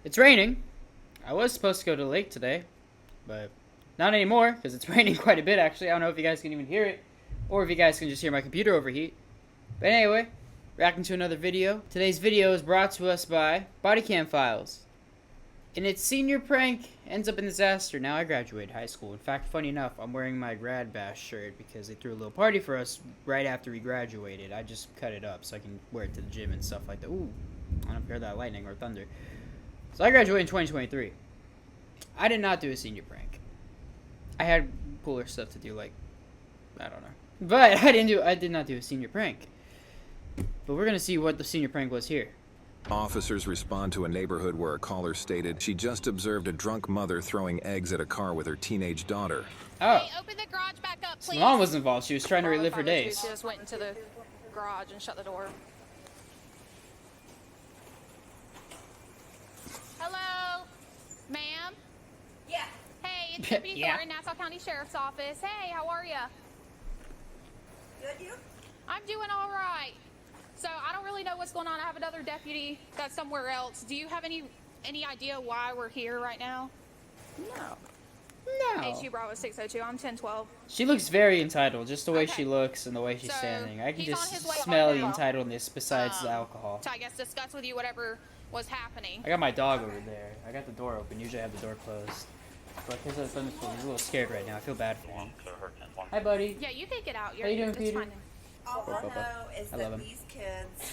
It's raining. I was supposed to go to the lake today, but not anymore because it's raining quite a bit actually. I don't know if you guys can even hear it or if you guys can just hear my computer overheat. But anyway, reacting to another video. Today's video is brought to us by Bodycam Files. And its senior prank ends up in disaster. Now I graduated high school. In fact, funny enough, I'm wearing my grad bash shirt because they threw a little party for us right after we graduated. I just cut it up so I can wear it to the gym and stuff like that. Ooh, I don't know if you heard that lightning or thunder. So I graduated in 2023. I did not do a senior prank. I had cooler stuff to do, like, I don't know. But I did not do a senior prank. But we're gonna see what the senior prank was here. Officers respond to a neighborhood where a caller stated she just observed a drunk mother throwing eggs at a car with her teenage daughter. Oh. Hey, open the garage back up, please. So mom was involved. She was trying to relive her days. She just went into the garage and shut the door. Hello? Ma'am? Yeah. Hey, it's Deputy Yeah. Thornton, Nassau County Sheriff's Office. Hey, how are ya? Good, you? I'm doing all right. So I don't really know what's going on. I have another deputy that's somewhere else. Do you have any idea why we're here right now? No. HU Bravo 602. I'm 1012. She looks very entitled, just the way Okay. she looks and the way she's So, standing. I can he's on just his way smell home the now. entitledness besides the alcohol. So I guess discuss with you whatever was happening. I got my dog over there. I got the door open. Usually I have the door closed. But because of the thunderstorm, he's a little scared right now. I feel bad for him. Hi, buddy. Yeah, you can get out. How you doing, it's Peter? fine. All I Blah. know is I love that him. these kids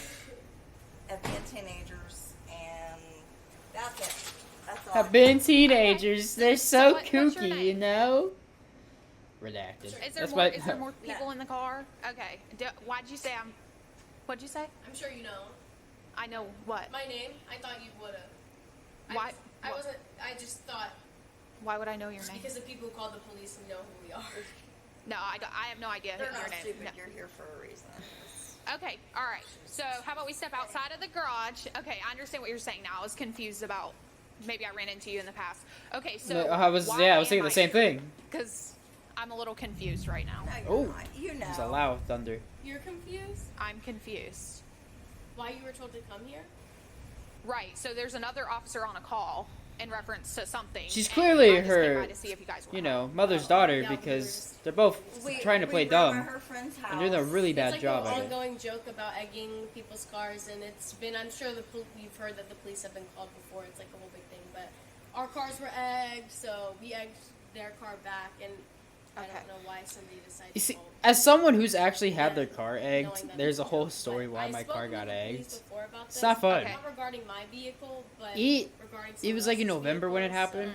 have been teenagers, and that's it. That's all. Have been teenagers. They're so So what's your kooky, name? you know? Redacted. Is That's there more people in the car? Okay. Why'd you say I'm... What'd you say? I'm sure you know. I know what. My name? I thought you would have. Why? I wasn't. I just thought Why would I know your name? because the people who called the police know who we are. No, I have no idea They're your not name. stupid. No. You're here for a reason. Okay, all right. So how about we step outside of the garage? Okay, I understand what you're saying now. I was confused about maybe I ran into you in the past. Okay, so I was thinking the same thing. Because I'm a little confused right now. No, Oh. you're not. You know. It's a loud thunder. You're confused? I'm confused. Why you were told to come here? Right. So there's another officer on a call in reference to something. She's and clearly I just came her, by to see if you guys were you home. know, mother's daughter Yeah, we were because just- they're both trying to play we were at dumb. her friend's house. And doing a really bad It's like job an at it. ongoing joke about egging people's cars, and it's been. I'm sure you've heard that the police have been called before. It's like a whole big thing. But our cars were egged, so we egged their car back, and I Okay. don't know why somebody decided. You see, to call. as someone who's actually had their car Knowing egged, that there's a it's whole joke. story But why I've my car spoken got with the police egged. before about It's this. not fun. Okay. Not regarding my vehicle, but It regarding it was like in someone else's November when it vehicle, so- happened.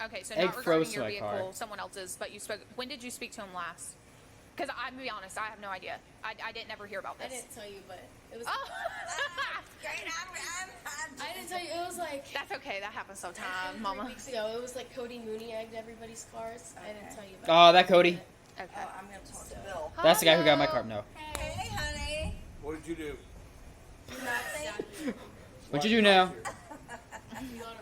Okay, so Egg not regarding froze your my vehicle, car. someone else's, but you spoke. When did you speak to him last? Because I'm gonna be honest, I have no idea. I didn't ever hear about I this. didn't tell you, but it was. Oh, Great, I'm I didn't tell you. It was like that's okay. That happens sometimes, 3 Mama. weeks ago. It was like Cody Mooney egged everybody's cars. I didn't tell you about. Oh, that Cody. Okay. Oh, I'm gonna talk to Bill. That's the guy who got my Hello. car. No. Hey, honey. What did you do? Nothing. What'd you do now? You got arrested.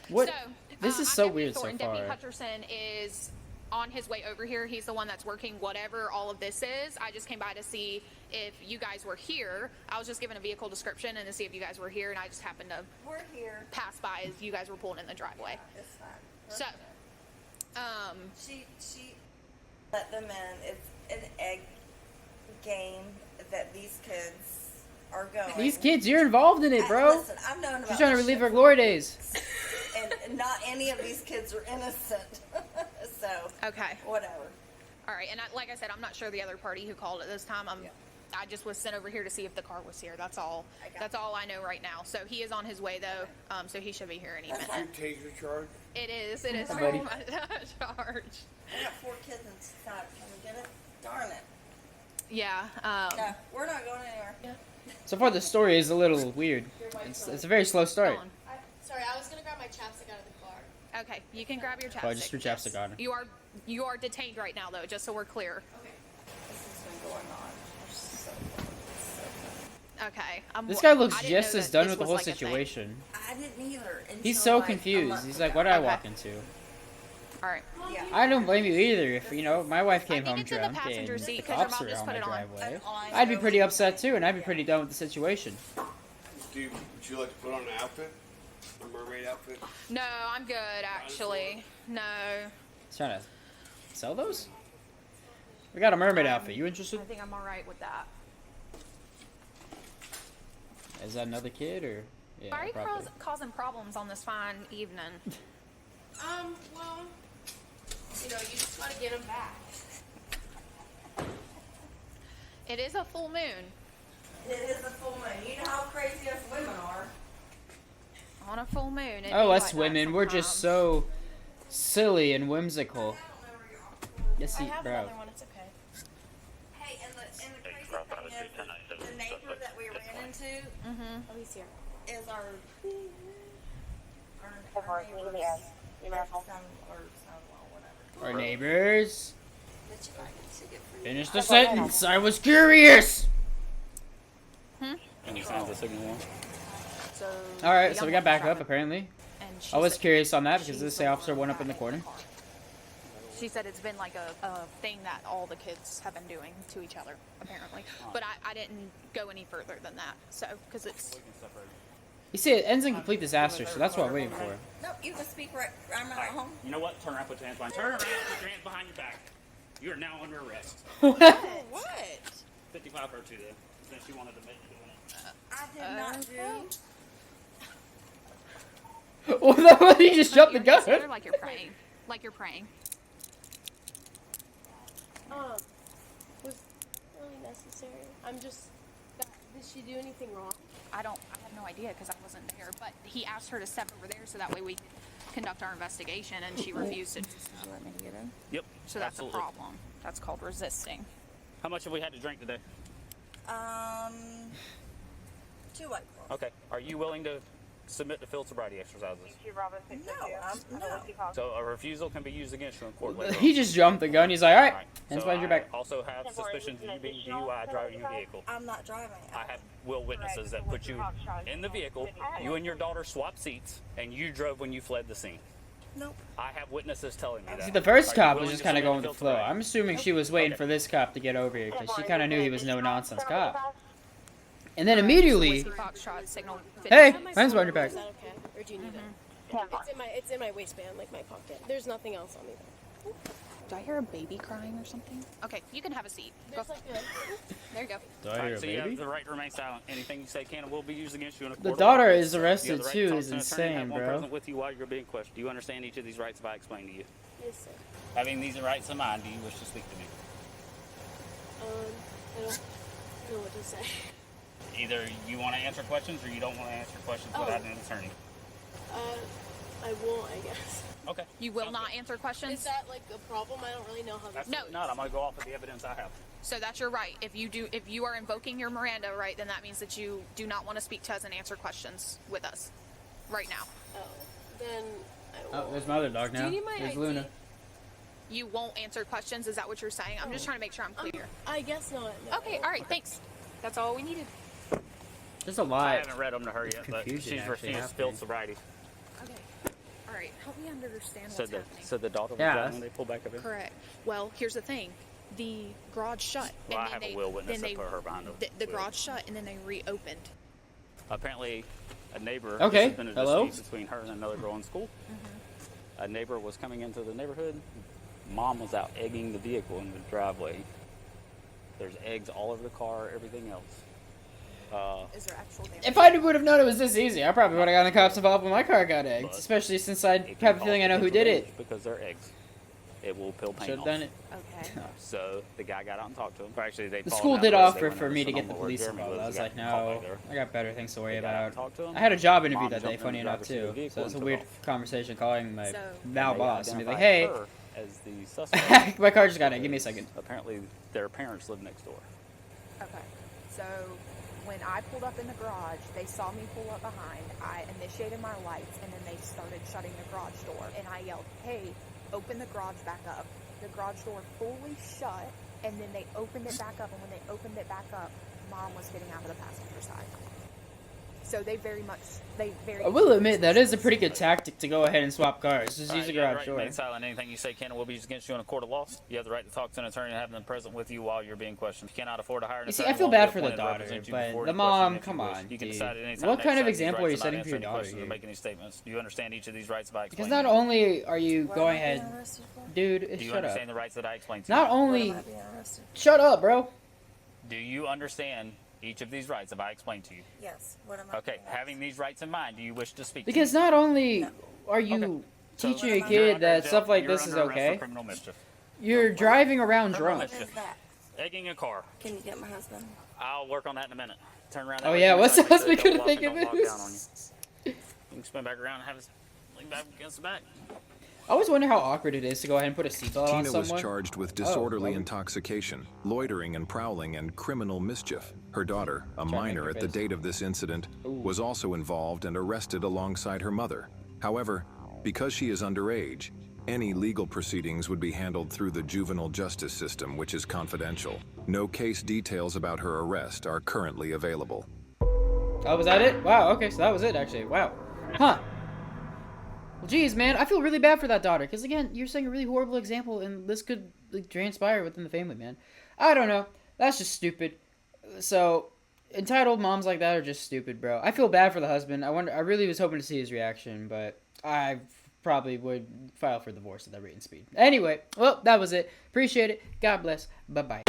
What? So, This is I'm so Deputy weird so Thornton. far. Deputy Hutcherson is on his way over here. He's the one that's working whatever all of this is. I just came by to see if you guys were here. I was just given a vehicle description and to see if you guys were here, and I just happened to We're here. pass by as you guys were pulling in the driveway. It's fine. So, She let them in. It's an egg game that these kids are going. These kids, you're involved in it, bro. Listen, I've known about She's trying to this relive her shit glory days. and not any of these kids are innocent. So okay. whatever. All right, and like I said, I'm not sure the other party who called at this time. I just was sent over here to see if the car was here. That's all. I got That's all I know right now. So he is on his way though. So he should be here any minute. Your taser charge? It is. It is Hi, very buddy. much charge. I got 4 kids inside. Can we get it? Darn it. Yeah. No, we're not going anywhere. So far, the story is a little weird. It's a very slow start. go on. Sorry, I was gonna grab my chapstick out of the car. Okay, you can grab your chapstick. Oh, just your chapstick on. You are detained right now though, just so we're clear. Okay. This has been going on. We're so Okay. This guy looks I didn't just know as that done this with the was whole like a thing. situation. I didn't either. He's until, so like, a confused. month He's like, ago. what did I Okay. walk into? All right. Yeah. I don't blame you either. If, you know, my wife I came need home it in the drunk passenger and seat the 'cause your cops mom are just on put my it on. driveway, And I I'd be know pretty that- upset too, and I'd be pretty done with the situation. Would you like to put on an outfit? A mermaid outfit? No, I'm good actually. No. He's trying to sell those? We got a mermaid outfit. You interested? I think I'm alright with that. Is that another kid or? Yeah, Why are you probably. causing problems on this fine evening? Well, you just gotta get them back. It is a full moon. It is a full moon. You know how crazy us women are. On a full moon. it'd Oh, be us like that women, we're just sometimes. so silly and whimsical. Yes, I have bro. another one. It's okay. Hey, and the crazy thing is, the neighbor that we ran into Oh, he's here. is our neighbor's son or son-in-law, whatever. Our neighbors. But you like to get free. Finish the sentence. I was curious. Can you find the signal one? So All right, the so we young got back one up shot apparently. and she I was said- curious on that because she's this the officer one went up in the that- corner. She said it's been like a thing that all the kids have been doing to each other, apparently. But I didn't go any further than that. So, because it's. You see, it ends in complete disaster, so that's what I'm waiting for. Nope, you can speak right. I'm not at home. You know what? Turn around, put your hands behind. Turn around, put your hands behind your back. You are now under arrest. What? What? 55 or 2 then, since you wanted to make it doing it. I did not do. What? You just jumped the You're just gun. there like you're praying. Like you're praying. Was really necessary. I'm just. Did she do anything wrong? I have no idea because I wasn't there. But he asked her to step over there so that way we could conduct our investigation, and she refused to. Let me get in. Yep. So that's absolutely. a problem. That's called resisting. How much have we had to drink today? 2 White Claws. Okay. Are you willing to submit to field sobriety exercises? No, no. So a refusal can be used against you in court later on. He just jumped the gun. He's like, all right, Alright, hands so behind your I back. also have suspicions of you being DUI driving your vehicle. I'm not driving. I have witnesses that put you in the vehicle, you and your daughter swapped seats, and you drove when you fled the scene. Nope. I have witnesses telling me that. See, the first Are you cop was willing just to kind of submit going to with the field flow. sobriety? I'm assuming she was waiting Okay. for this cop to get over here because she kind of knew he was no nonsense cop. And Uh, then immediately, Whiskey Foxtrot signal. hey, Have my hands phone. behind your back. Is that okay? Or do you need it? It's in my waistband, like my pocket. There's nothing else on me though. Did I hear a baby crying or something? Okay, you can have a seat. Go. There's like a. There you go. Do I Alright, hear a so you baby? have the right to remain silent. Anything you say can and will be used against you in a court The of daughter law. is You have arrested the right to too. talk Is to an attorney and have insane, one bro. present with you while you're being questioned. Do you understand each of these rights if I explain to you? Yes, sir. Having these rights in mind, do you wish to speak to me? I don't know what to say. Either you want to answer questions or you don't want to answer questions Oh. without an attorney. I won't, I guess. Okay. You will Sounds not good. answer questions. Is that like a problem? I don't really know how this. Absolutely not. I'm going to go off of the evidence I have. So that's your right. If you are invoking your Miranda right, then that means that you do not want to speak to us and answer questions with us right now. Oh, then I Oh, won't. there's my other dog Do now. you need my There's ID? Luna. You won't answer questions. Is that what you're saying? I'm just trying to make sure I'm clear. I guess not. No. Okay. All right. Thanks. That's all we needed. There's a I lot. haven't read them to her yet, but Confusion she's actually refused happening. field sobriety. Okay. All right. Help me understand So what's the happening. daughter was Yeah. driving when they pulled back up in? Correct. Well, here's the thing. The garage shut. Well, I and then have a will witness then that they, put her behind the wheel. garage shut and then they reopened. Apparently, a neighbor. Okay, This has been a hello? dispute between her and another girl in school. A neighbor was coming into the neighborhood. Mom was out egging the vehicle in the driveway. There's eggs all over the car, everything else. Is there actual damage? If I would have known it was this easy, I probably would have gotten the cops involved when my car got egged. But Especially since I it can have a cause feeling I know who potential did damage it. because they're eggs. It will peel paint Should have off. done it. Okay. So the guy got out and talked to him. Or actually, they The followed school him did out offer where they for went me into to get the Sonoma where police Jeremy involved. lives. I was He like, got caught no, back there. I got better things to worry They got out about. and talked to him. I had a job interview Mom that day, jumped in funny the enough driver's seat of the too. vehicle So it was a and took weird off. conversation calling my So- now And they boss and be like, identified hey, her as the suspect. my car just got egged. Give me a second. Apparently, their parents live next door. Okay. So when I pulled up in the garage, they saw me pull up behind. I initiated my lights and then they started shutting the garage door. And I yelled, hey, open the garage back up. The garage door fully shut and then they opened it back up. And when they opened it back up, Mom was getting out of the passenger side. So they very I will admit that is a pretty good tactic to go ahead and swap cars. Just use a You have the garage right to door. remain silent. Anything you say can and will be used against you in a court of law. You have the right to talk to an attorney and have them present with you while you're being questioned. If you cannot afford to hire an You see, attorney, I feel one will bad be for the appointed to daughter, represent you but before the any question mom, if you come wish. on, You can dude. decide at any time What to kind of exercise these example are you rights and not setting for your answer any daughter questions or here? make any statements. Do you understand each of these rights by Because explaining not them? only are you What going am I being ahead, arrested for? dude, Do you shut up. understand the rights that I explained to you? Not What only, am I being arrested for? shut up, bro. Do you understand each of these rights that I explained to you? Yes. What am I Okay, being having these rights in mind, do you wish to speak Because to me? not only No. are you Okay. So teaching You're a You're kid under that jail- stuff like you're this is under arrest for okay, criminal mischief. you're driving around Criminal drunk. What mischief. is that? Egging a car. Can you get my husband? I'll work on that in a minute. Turn around. that Oh way, yeah, turn what's around, the make sure husband it gonna don't think lock of and don't lock down on you. this? You can spin back around and have his lean back against the back. I always wonder how awkward it is to go ahead and put a seatbelt on Tina was someone. charged with Oh, disorderly well. intoxication, loitering and prowling, and criminal mischief. Her daughter, a to make minor her at the face. date of this incident, was also involved and arrested alongside her mother. However, because she is underage, any legal proceedings would be handled through the juvenile justice system, which is confidential. No case details about her arrest are currently available. Oh, was that it? Wow, okay, so that was it, actually. Wow. Huh. Well, geez, man, I feel really bad for that daughter, because, again, you're setting a really horrible example, and this could like, transpire within the family, man. I don't know. That's just stupid. So, entitled moms like that are just stupid, bro. I feel bad for the husband. I really was hoping to see his reaction, but I probably would file for divorce at that rate and speed. Anyway, well, that was it. Appreciate it. God bless. Bye-bye.